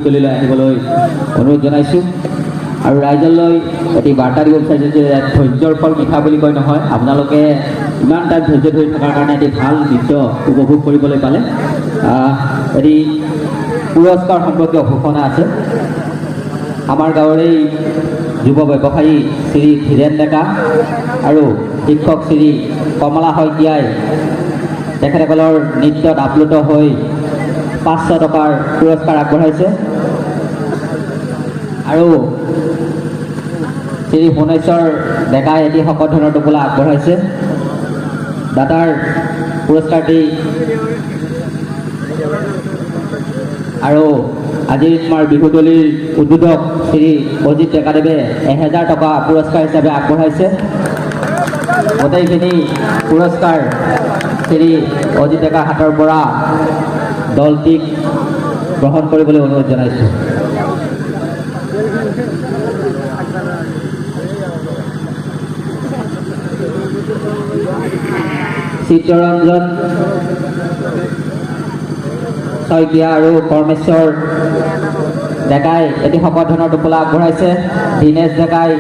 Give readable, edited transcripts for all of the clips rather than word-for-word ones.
তুলিলৈ আহিবলৈ অনুৰোধ জনাইছোঁ আৰু ৰাইজলৈ এটি বাৰ্তা দিব বিচাৰিছোঁ যে ধৈৰ্যৰ ফল মিঠা বুলি কয় নহয়, আপোনালোকে ইমান টাইম ধৈৰ্য ধৰি থকাৰ কাৰণে এটি ভাল নৃত্য উপভোগ কৰিবলৈ পালে। এটি পুৰস্কাৰ সম্পৰ্কীয় ঘোষণা আছে। আমাৰ গাঁৱৰে যুৱ ব্যৱসায়ী শ্ৰী ধীৰেন ডেকা আৰু শিক্ষক শ্ৰী কমলা শইকীয়াই তেখেতসকলৰ নৃত্যত আপ্লুত হৈ 500 টকাৰ পুৰস্কাৰ আগবঢ়াইছে আৰু শ্ৰী ভুৱনেশ্বৰ ডেকাই এটি শকত ধনৰ টোপোলা আগবঢ়াইছে। দাতাৰ পুৰস্কাৰটি আৰু আজিৰ আমাৰ বিহুতলীৰ উদ্বোধক শ্ৰী অজিত ডেকাদেৱে 1000 টকা পুৰস্কাৰ হিচাপে আগবঢ়াইছে। গোটেইখিনি পুৰস্কাৰ শ্ৰী অজিত ডেকাৰ হাতৰ পৰা দলটিক গ্ৰহণ কৰিবলৈ অনুৰোধ জনাইছোঁ। চিত্ৰৰঞ্জন শইকীয়া আৰু পৰমেশ্বৰ ডেকাই এটি শকত ধনৰ টোপোলা আগবঢ়াইছে। দীনেশ ডেকাই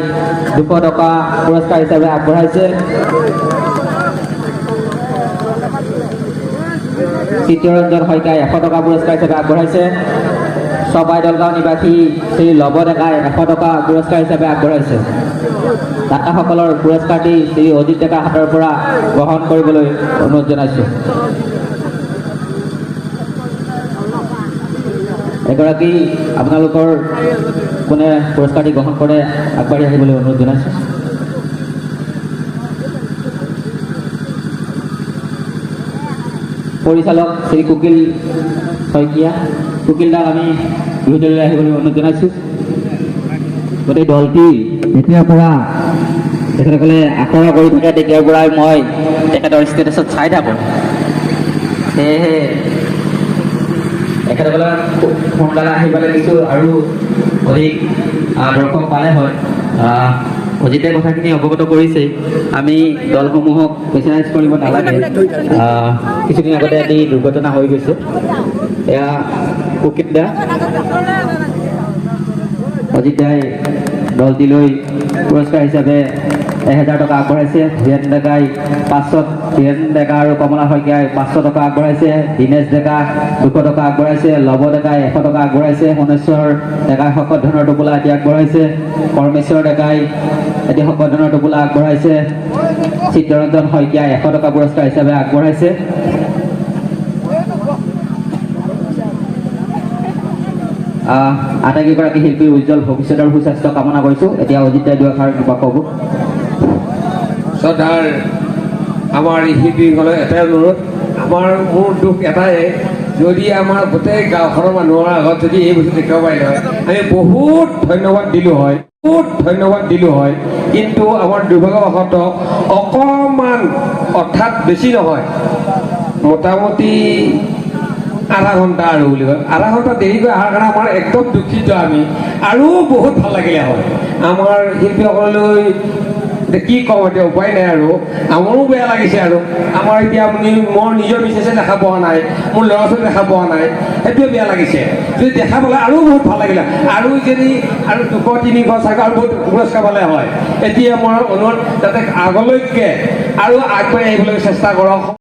200 টকা পুৰস্কাৰ হিচাপে আগবঢ়াইছে। চিত্ৰৰঞ্জন শইকীয়াই 100 টকা পুৰস্কাৰ হিচাপে আগবঢ়াইছে। চবাই দলগাঁও নিবাসী শ্ৰী লৱ ডেকাই 100 টকা পুৰস্কাৰ হিচাপে আগবঢ়াইছে। দাতাসকলৰ পুৰস্কাৰটি শ্ৰী অজিত ডেকাৰ হাতৰ পৰা গ্ৰহণ কৰিবলৈ অনুৰোধ জনাইছোঁ। এগৰাকী আপোনালোকৰ কোনে পুৰস্কাৰটি গ্ৰহণ কৰে আগবাঢ়ি আহিবলৈ অনুৰোধ জনাইছোঁ। পৰিচালক শ্ৰী কুকিল শইকীয়া, কুকিলদাক আমি বিহুতলীলৈ আহিবলৈ অনুৰোধ জনাইছোঁ। গোটেই দলটি যেতিয়াৰ পৰা তেখেতসকলে আখৰা কৰি থাকে তেতিয়াৰ পৰাই মই তেখেতৰ ষ্টেটাছত চাই থাকোঁ। সেয়েহে তেখেতসকলে সোনকালে আহি পালে কিছু আৰু অধিক দৰ্শক পালে হয়। অজিতে কথাখিনি অৱগত কৰিছেই, আমি দলসমূহক প্ৰেছাৰাইজ কৰিব নালাগে। কিছুদিন আগতে এটি দুৰ্ঘটনা হৈ গৈছে। এয়া কুকিল দা, অজিত দাই দলটিলৈ পুৰস্কাৰ হিচাপে 1000 টকা আগবঢ়াইছে। ধীৰেন ডেকাই 500, ধীৰেন ডেকা আৰু কমলা শইকীয়াই 500 টকা আগবঢ়াইছে। দীনেশ ডেকা 200 টকা আগবঢ়াইছে। লৱ ডেকাই 100 টকা আগবঢ়াইছে। ভুৱনেশ্বৰ ডেকাই শকত ধনৰ টোপোলা এটি আগবঢ়াইছে। পৰমেশ্বৰ ডেকাই এটি শকত ধনৰ টোপোলা আগবঢ়াইছে। চিত্ৰৰঞ্জন শইকীয়াই 100 টকা পুৰস্কাৰ হিচাপে আগবঢ়াইছে। আটাইকেইগৰাকী শিল্পীৰ উজ্জ্বল ভৱিষ্যতৰ সুস্বাস্থ্য কামনা কৰিছোঁ। এতিয়া অজিত দাই দুআষাৰ কিবা ক'ব। শ্ৰদ্ধাৰ আমাৰ এই শিল্পীসকলৰ এটাই অনুৰোধ, মোৰ দুখ এটাই, যদি আমাৰ গোটেই গাঁওখনৰ মানুহৰ আগত যদি এই বস্তু দেখিব পাৰিলে হয়, আমি বহুত ধন্যবাদ দিলোঁ হয়। কিন্তু আমাৰ দুৰ্ভাগ্যবশতঃ অকণমান, অৰ্থাৎ বেছি নহয়, মোটামুটি আধা ঘণ্টা আৰু বুলি কয়, আধা ঘণ্টা দেৰিকৈ অহাৰ কাৰণে আমাৰ একদম দুখিত। আমি আৰু বহুত ভাল লাগিলে হয় আমাৰ শিল্পীসকললৈ। কি কওঁ এতিয়া, উপায় নাই আৰু আমাৰো বেয়া লাগিছে। আৰু আমাৰ এতিয়া মোৰ নিজৰ মিছেছে দেখা পোৱা নাই, মোৰ ল'ৰা ছোৱালী দেখা পোৱা নাই, সেইটোৱে বেয়া লাগিছে। যদি দেখা পালে আৰু বহুত ভাল লাগিলে, আৰু যদি আৰু 200, 300, 400 আৰু বহুত পুৰস্কাৰ পালে হয়। এতিয়া মোৰ অনুৰোধ যাতে আগলৈকে আৰু আগবাঢ়ি আহিবলৈ চেষ্টা কৰক।